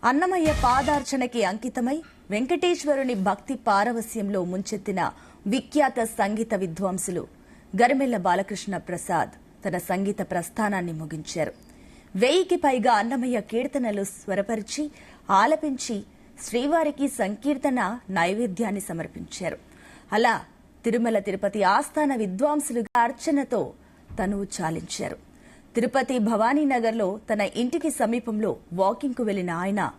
అన్నమయ్య పాదార్చనకి అంకితమై వెంకటేశ్వరుని భక్తి పారవస్యంలో ముంచెత్తిన విఖ్యాత సంగీత విద్వాంసులు గరిమెళ్ల బాలకృష్ణ ప్రసాద్ తన సంగీత ప్రస్థానాన్ని ముగించారు. 1000కి పైగా అన్నమయ్య కీర్తనలు స్వరపరిచి ఆలపించి శ్రీవారికి సంకీర్తన నైవేద్యాన్ని సమర్పించారు. అలా తిరుమల తిరుపతి ఆస్థాన విద్వాంసులుగా అర్చనతో తనువు చాలించారు. తిరుపతి భవానీనగర్లో తన ఇంటికి సమీపంలో వాకింగ్కు వెళ్లిన ఆయన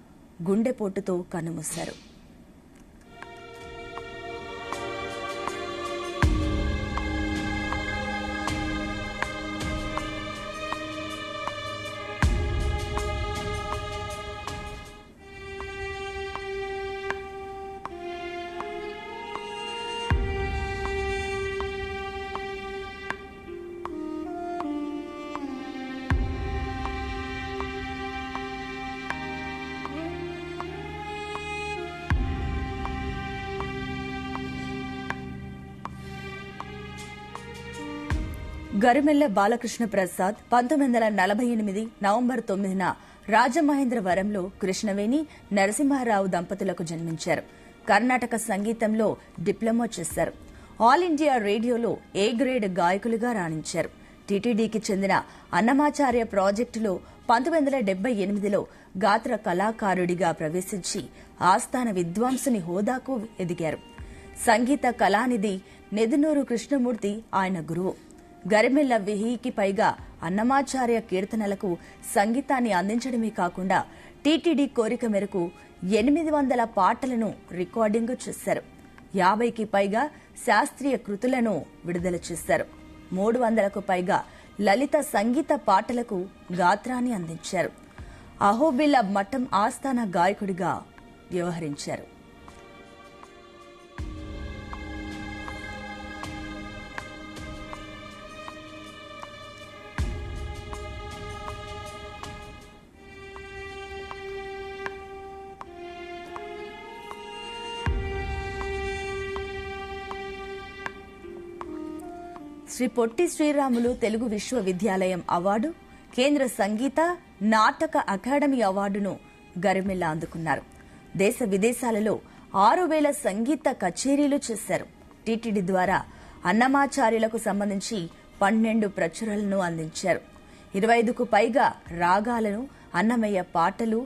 గుండెపోటుతో కన్నుమూశారు. గరిమెళ్ల బాలకృష్ణ ప్రసాద్ 1948 నవంబర్ 9న రాజమహేంద్రవరంలో కృష్ణవేణి నరసింహారావు దంపతులకు జన్మించారు. కర్ణాటక సంగీతంలో డిప్లొమా చేశారు. ఆల్ ఇండియా రేడియోలో ఏ గ్రేడ్ గాయకులుగా రాణించారు. టీటీడీకి చెందిన అన్నమాచార్య ప్రాజెక్టులో 1978లో గాత్ర కళాకారుడిగా ప్రవేశించి ఆస్థాన విద్వాంసుని హోదాకు ఎదిగారు. సంగీత కళానిధి నెదునూరు కృష్ణమూర్తి ఆయన గురువు. గరిమెళ్ల 1000కి పైగా అన్నమాచార్య కీర్తనలకు సంగీతాన్ని అందించడమే కాకుండా టీటీడీ కోరిక మేరకు 800 పాటలను రికార్డింగ్ చేశారు. 50కి పైగా శాస్త్రీయ కృతులను విడుదల చేశారు. 300కు పైగా లలిత సంగీత పాటలకు గాత్రాన్ని అందించారు. అహోబిల మఠం ఆస్థాన గాయకుడిగా వ్యవహరించారు. శ్రీ పొట్టి శ్రీరాములు తెలుగు విశ్వవిద్యాలయం అవార్డు, కేంద్ర సంగీత నాటక అకాడమీ అవార్డును గరిమెళ్ల అందుకున్నారు. దేశ విదేశాలలో 6000 సంగీత కచేరీలు చేశారు. టీటీడీ ద్వారా అన్నమాచార్యులకు సంబంధించి 12 ప్రచురణలను అందించారు. 25కు పైగా రాగాలను, అన్నమయ్య పాటలు,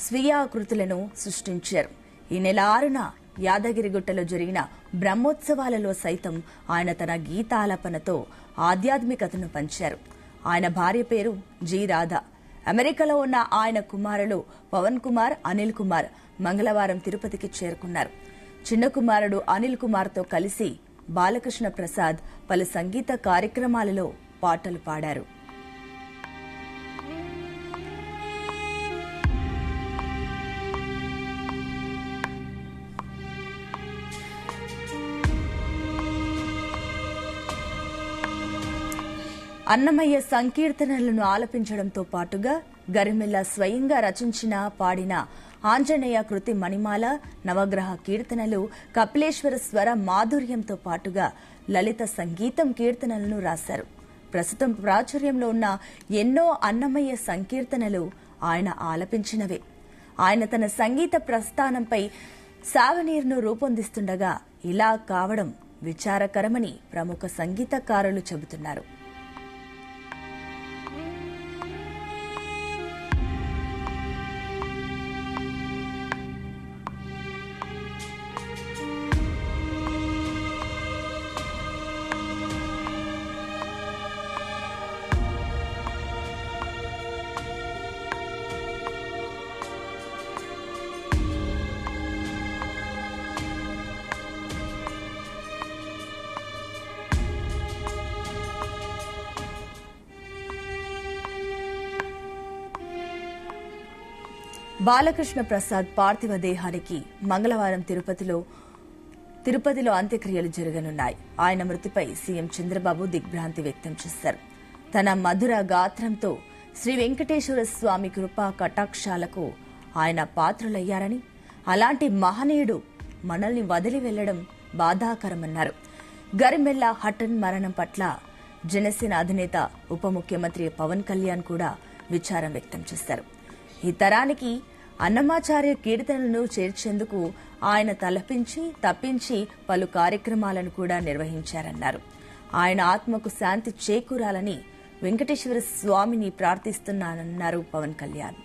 స్వీయాకృతులను సృష్టించారు. ఈ నెల 6న యాదగిరిగుట్టలో జరిగిన బ్రహ్మోత్సవాలలో సైతం ఆయన తన గీతాలపనతో ఆధ్యాత్మికతను పంచారు. ఆయన భార్య పేరు జి రాధ. అమెరికాలో ఉన్న ఆయన కుమారులు పవన్ కుమార్, అనిల్ కుమార్ మంగళవారం తిరుపతికి చేరుకున్నారు. చిన్న కుమారుడు అనిల్ కుమార్తో కలిసి బాలకృష్ణ ప్రసాద్ పలు సంగీత కార్యక్రమాలలో పాటలు పాడారు. అన్నమయ్య సంకీర్తనలను ఆలపించడంతో పాటుగా గరిమెళ్ల స్వయంగా రచించిన, పాడిన ఆంజనేయ కృతి మణిమాల, నవగ్రహ కీర్తనలు, కపిలేశ్వర స్వర మాధుర్యంతో పాటుగా లలిత సంగీతం కీర్తనలను రాశారు. ప్రస్తుతం ప్రాచుర్యంలో ఉన్న ఎన్నో అన్నమయ్య సంకీర్తనలు ఆయన ఆలపించినవే. ఆయన తన సంగీత ప్రస్థానంపై సావనీర్ను రూపొందిస్తుండగా ఇలా కావడం విచారకరమని ప్రముఖ సంగీతకారులు చెబుతున్నారు. బాలకృష్ణ ప్రసాద్ పార్థివ దేహానికి మంగళవారం తిరుపతిలో అంత్యక్రియలు జరగనున్నాయి. ఆయన మృతిపై సీఎం చంద్రబాబు దిగ్భ్రాంతి వ్యక్తం చేశారు. తన మధుర గాత్రంతో శ్రీ వెంకటేశ్వర స్వామి కృపా కటాక్షాలకు ఆయన పాత్రులయ్యారని, అలాంటి మహనీయుడు మనల్ని వదిలి వెళ్లడం బాధాకరమన్నారు. గరిమెళ్ల హఠన్ మరణం పట్ల జనసేన అధినేత ఉప ముఖ్యమంత్రి పవన్ కళ్యాణ్ కూడా విచారం వ్యక్తం చేశారు. ఈ తరానికి అన్నమాచార్య కీర్తనలను చేర్చేందుకు ఆయన తప్పించి పలు కార్యక్రమాలను కూడా నిర్వహించారన్నారు. ఆయన ఆత్మకు శాంతి చేకూరాలని వెంకటేశ్వర స్వామిని ప్రార్థిస్తున్నానన్నారు పవన్ కళ్యాణ్.